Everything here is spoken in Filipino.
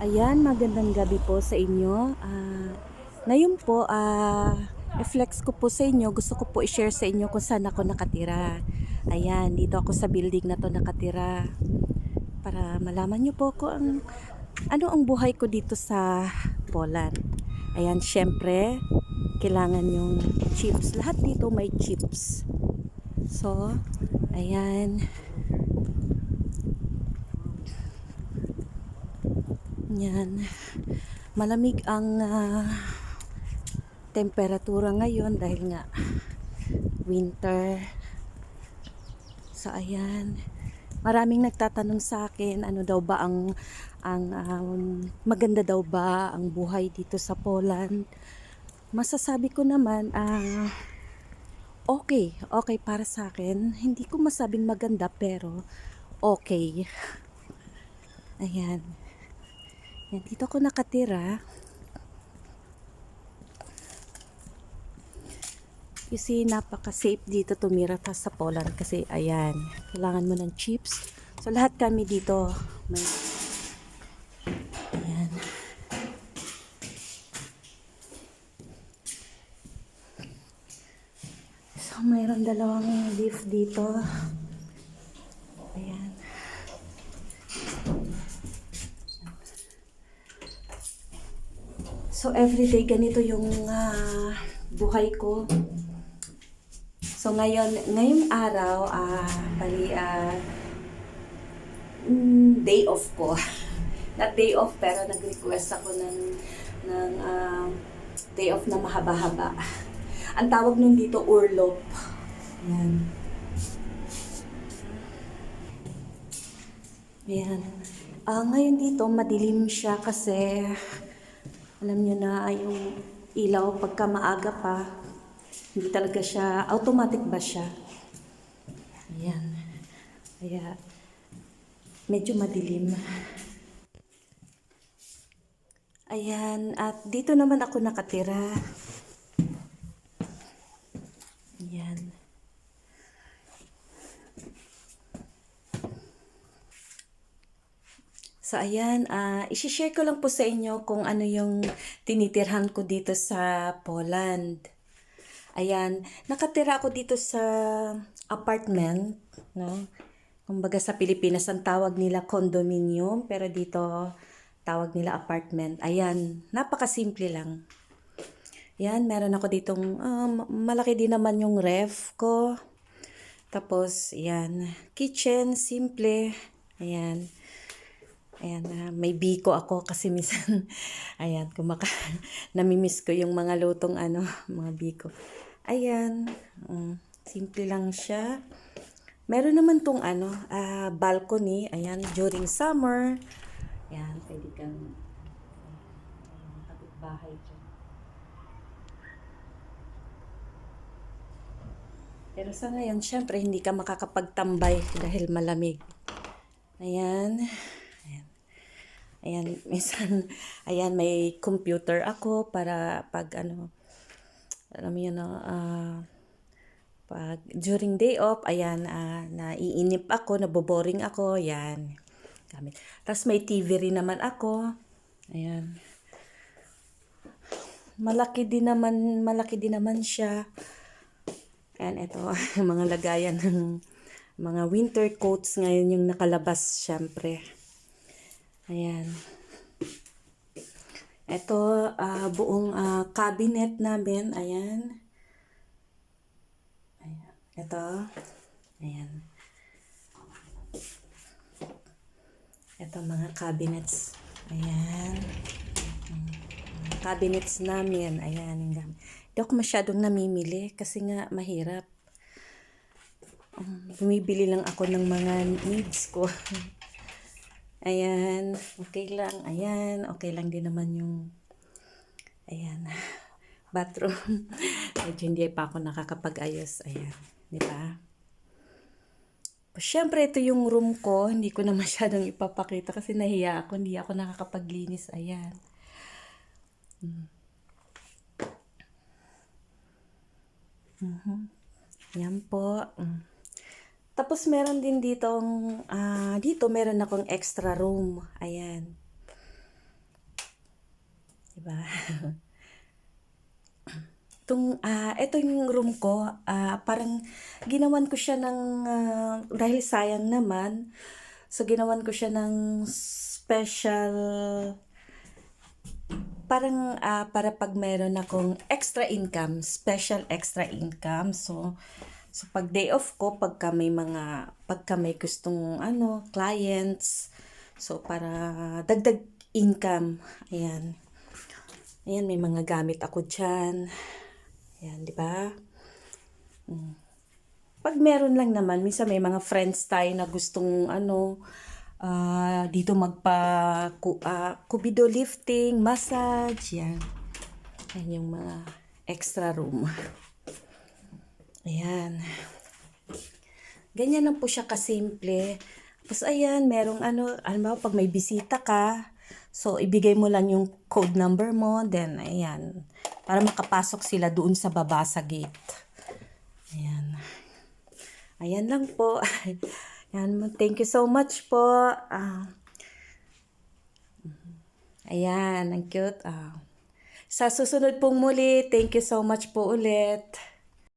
Ayan, magandang gabi po sa inyo. Ngayon po, i-flex ko po sa inyo. Gusto ko po i-share sa inyo kung saan ako nakatira. Ayan, dito ako sa building na to nakatira. Para malaman nyo po kung ano ang buhay ko dito sa Poland. Ayan, syempre, kailangan yung chips. Lahat dito may chips. So, ayan. Yan. Malamig ang temperatura ngayon dahil nga winter. So ayan, maraming nagtatanong sa akin ano daw ba ang maganda daw ba ang buhay dito sa Poland. Masasabi ko naman okay para sa akin. Hindi ko masabing maganda pero okay. Ayan. Yan, dito ako nakatira. Kasi napaka-safe dito tumira ka sa Poland kasi ayan, kailangan mo ng chips. So lahat kami dito may ayan. So mayroon dalawang leaf dito. Ayan. So everyday ganito yung buhay ko. So ngayong araw day off ko. Not day off pero nag-request ako ng day off na mahaba-haba. Ang tawag nun dito urlop. Ayan. Ayan. Ngayon dito madilim siya kasi alam nyo na yung ilaw pagka maaga pa hindi talaga siya automatic ba siya. Ayan. Kaya medyo madilim. Ayan, at dito naman ako nakatira. Ayan. So ayan, isi-share ko lang po sa inyo kung ano yung tinitirhan ko dito sa Poland. Ayan, nakatira ako dito sa apartment, no? Kumbaga sa Pilipinas ang tawag nila condominium, pero dito tawag nila apartment. Ayan, napakasimple lang. Ayan, meron ako ditong malaki din naman yung ref ko. Tapos, ayan, kitchen, simple. Ayan. Ayan, may biko ako kasi minsan, ayan, namimiss ko yung mga lutong mga biko. Ayan, simple lang siya. Meron naman tong balcony, ayan, during summer. Ayan, pwede kang kapitbahay dyan. Pero sa ngayon, syempre, hindi ka makakapagtambay dahil malamig. Ayan. Ayan, minsan, ayan, may computer ako para pag alam mo yun, pag during day off, ayan, naiinip ako, naboboring ako, ayan, gamit. Tapos may TV rin naman ako, ayan. Malaki din naman siya. Ayan, ito, mga lagayan ng mga winter coats ngayon yung nakalabas, syempre. Ayan. Ito, buong cabinet namin. Ayan. Ayan. Ito. Ayan. Ito, mga cabinets. Ayan. Mga cabinets namin. Ayan. Hindi ako masyadong namimili kasi nga mahirap. Bumibili lang ako ng mga needs ko. Ayan, okay lang. Ayan, okay lang din naman yung ayan, bathroom. Medyo hindi pa ako nakakapag-ayos. Ayan, di ba? Siyempre, ito yung room ko. Hindi ko na masyadong ipapakita kasi nahiya ako. Hindi ako nakakapaglinis. Ayan. Yan po. Tapos meron din dito meron akong extra room. Ayan. Diba? Ito yung room ko, parang ginawan ko siya ng, dahil sayang naman, so ginawan ko siya ng special, parang para pag meron akong extra income, special extra income. So pag day off ko, pagka may gustong clients, so para dagdag income, ayan. Ayan, may mga gamit ako diyan. Ayan, di ba? Pag meron lang naman, minsan may mga friends tayo na gustong dito kubido lifting, massage, yan. Yan yung mga extra room. Ayan. Ganyan lang po siya kasimple. Tapos ayan, merong alam mo, pag may bisita ka, so ibigay mo lang yung code number mo, then ayan, para makapasok sila doon sa baba sa gate. Ayan. Ayan lang po. Ayan, thank you so much po. Ayan, ang cute. Sa susunod pong muli, thank you so much po ulit.